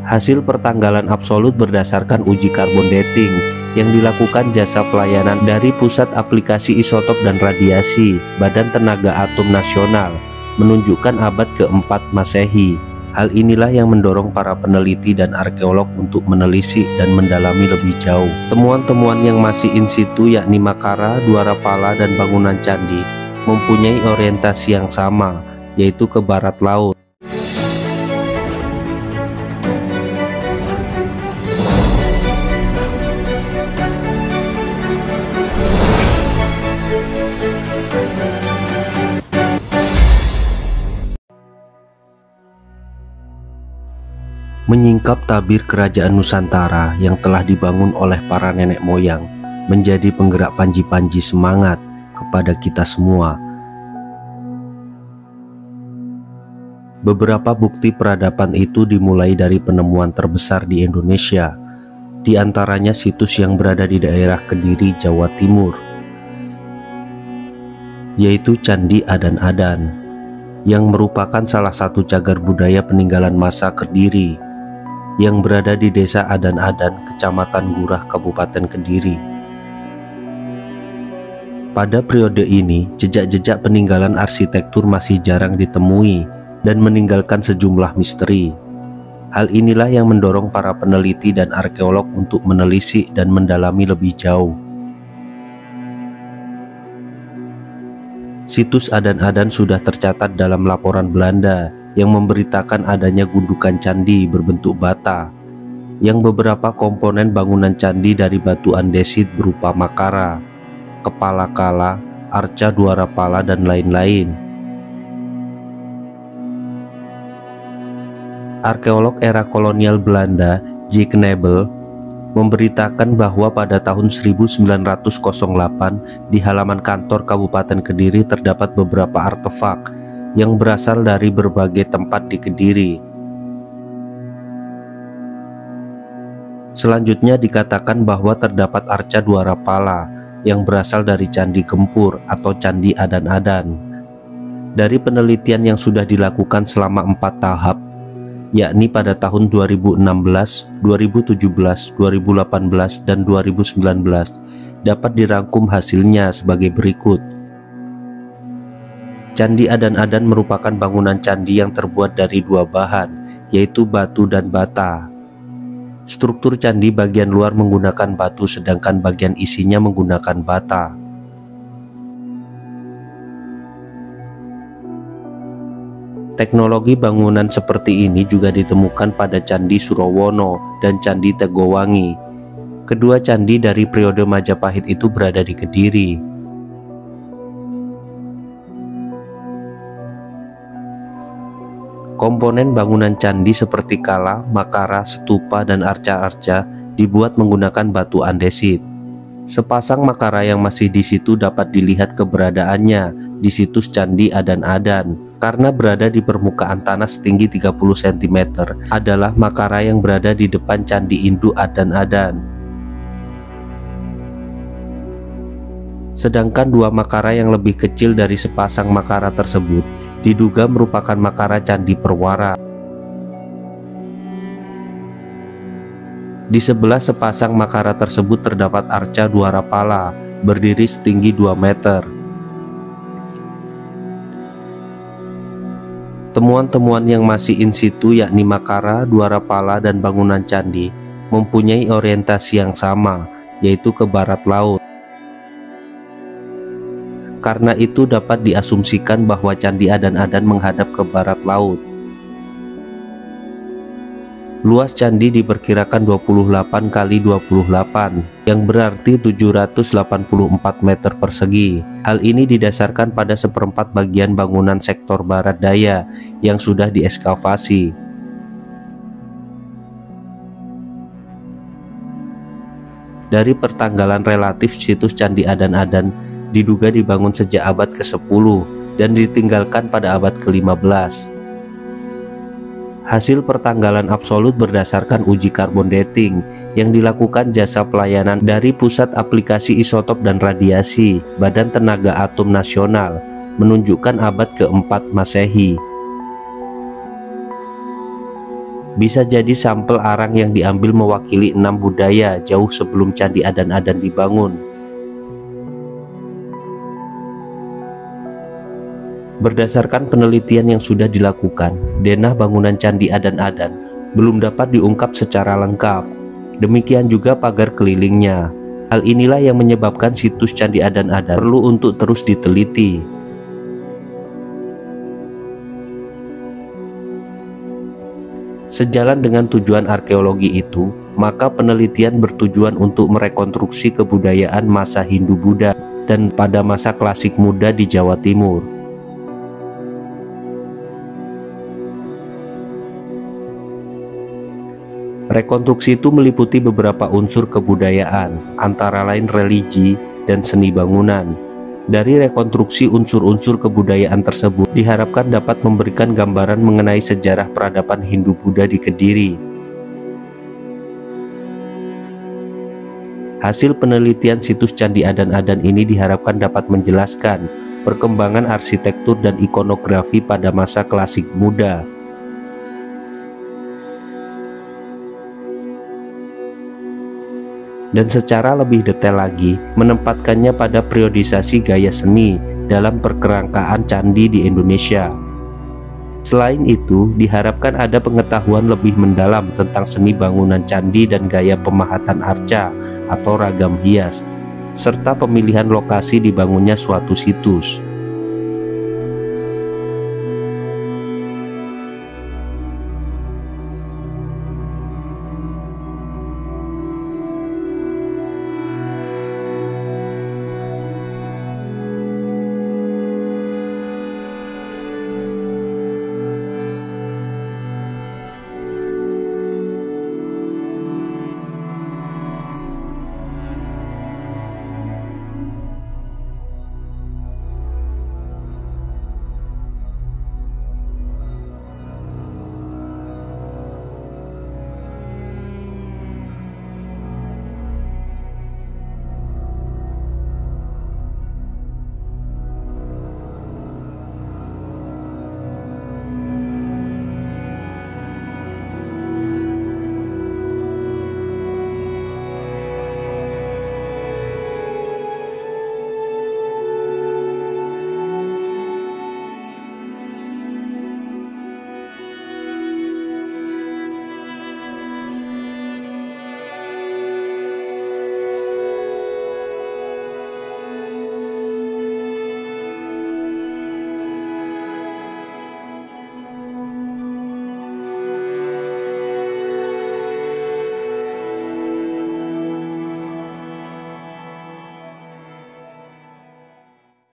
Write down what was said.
Hasil pertanggalan absolut berdasarkan uji karbon dating yang dilakukan jasa pelayanan dari Pusat Aplikasi Isotop dan Radiasi Badan Tenaga Atom Nasional menunjukkan abad keempat Masehi. Hal inilah yang mendorong para peneliti dan arkeolog untuk menelisik dan mendalami lebih jauh. Temuan-temuan yang masih in situ yakni Makara, Dwarapala, dan bangunan candi mempunyai orientasi yang sama, yaitu ke barat laut. Menyingkap tabir kerajaan Nusantara yang telah dibangun oleh para nenek moyang menjadi penggerak panji-panji semangat kepada kita semua. Beberapa bukti peradaban itu dimulai dari penemuan terbesar di Indonesia, di antaranya situs yang berada di daerah Kediri, Jawa Timur, yaitu Candi Adan-Adan, yang merupakan salah satu cagar budaya peninggalan masa Kediri yang berada di Desa Adan-Adan, Kecamatan Gurah, Kabupaten Kediri. Pada periode ini, jejak-jejak peninggalan arsitektur masih jarang ditemui dan meninggalkan sejumlah misteri. Hal inilah yang mendorong para peneliti dan arkeolog untuk menelisik dan mendalami lebih jauh. Situs Adan-Adan sudah tercatat dalam laporan Belanda yang memberitakan adanya gundukan candi berbentuk bata, yang beberapa komponen bangunan candi dari batu andesit berupa Makara, kepala kala, arca Dwarapala, dan lain-lain. Arkeolog era kolonial Belanda, J. Knebel, memberitakan bahwa pada tahun 1908 di halaman kantor Kabupaten Kediri terdapat beberapa artefak yang berasal dari berbagai tempat di Kediri. Selanjutnya dikatakan bahwa terdapat arca Dwarapala yang berasal dari Candi Gempur atau Candi Adan-Adan. Dari penelitian yang sudah dilakukan selama 4 tahap, yakni pada tahun 2016, 2017, 2018, dan 2019, dapat dirangkum hasilnya sebagai berikut. Candi Adan-Adan merupakan bangunan candi yang terbuat dari 2 bahan, yaitu batu dan bata. Struktur candi bagian luar menggunakan batu sedangkan bagian isinya menggunakan bata. Teknologi bangunan seperti ini juga ditemukan pada Candi Surowono dan Candi Tegowangi. Kedua candi dari periode Majapahit itu berada di Kediri. Komponen bangunan candi seperti kala, makara, stupa, dan arca-arca dibuat menggunakan batu andesit. Sepasang makara yang masih di situ dapat dilihat keberadaannya di situs Candi Adan-Adan karena berada di permukaan tanah setinggi 30 cm adalah makara yang berada di depan Candi Induk Adan-Adan. Sedangkan 2 makara yang lebih kecil dari sepasang makara tersebut diduga merupakan makara Candi Perwara. Di sebelah sepasang makara tersebut terdapat arca Dwarapala berdiri setinggi 2 meter. Temuan-temuan yang masih in situ yakni Makara, Dwarapala, dan bangunan candi mempunyai orientasi yang sama, yaitu ke barat laut. Karena itu dapat diasumsikan bahwa Candi Adan-Adan menghadap ke barat laut. Luas candi diperkirakan 28 kali 28, yang berarti 784 meter persegi. Hal ini didasarkan pada seperempat bagian bangunan sektor barat daya yang sudah dieskavasi. Dari pertanggalan relatif situs Candi Adan-Adan diduga dibangun sejak abad ke-10 dan ditinggalkan pada abad ke-15. Hasil pertanggalan absolut berdasarkan uji karbon dating yang dilakukan jasa pelayanan dari Pusat Aplikasi Isotop dan Radiasi Badan Tenaga Atom Nasional menunjukkan abad ke-4 Masehi. Bisa jadi sampel arang yang diambil mewakili 6 budaya jauh sebelum Candi Adan-Adan dibangun. Berdasarkan penelitian yang sudah dilakukan, denah bangunan Candi Adan-Adan belum dapat diungkap secara lengkap. Demikian juga pagar kelilingnya. Hal inilah yang menyebabkan situs Candi Adan-Adan perlu untuk terus diteliti. Sejalan dengan tujuan arkeologi itu, maka penelitian bertujuan untuk merekonstruksi kebudayaan masa Hindu-Buddha dan pada masa klasik muda di Jawa Timur. Rekonstruksi itu meliputi beberapa unsur kebudayaan, antara lain religi dan seni bangunan. Dari rekonstruksi unsur-unsur kebudayaan tersebut diharapkan dapat memberikan gambaran mengenai sejarah peradaban Hindu-Buddha di Kediri. Hasil penelitian situs Candi Adan-Adan ini diharapkan dapat menjelaskan perkembangan arsitektur dan ikonografi pada masa klasik muda. Dan secara lebih detail lagi menempatkannya pada periodisasi gaya seni dalam perkerangkaan candi di Indonesia. Selain itu, diharapkan ada pengetahuan lebih mendalam tentang seni bangunan candi dan gaya pemahatan arca atau ragam hias, serta pemilihan lokasi dibangunnya suatu situs.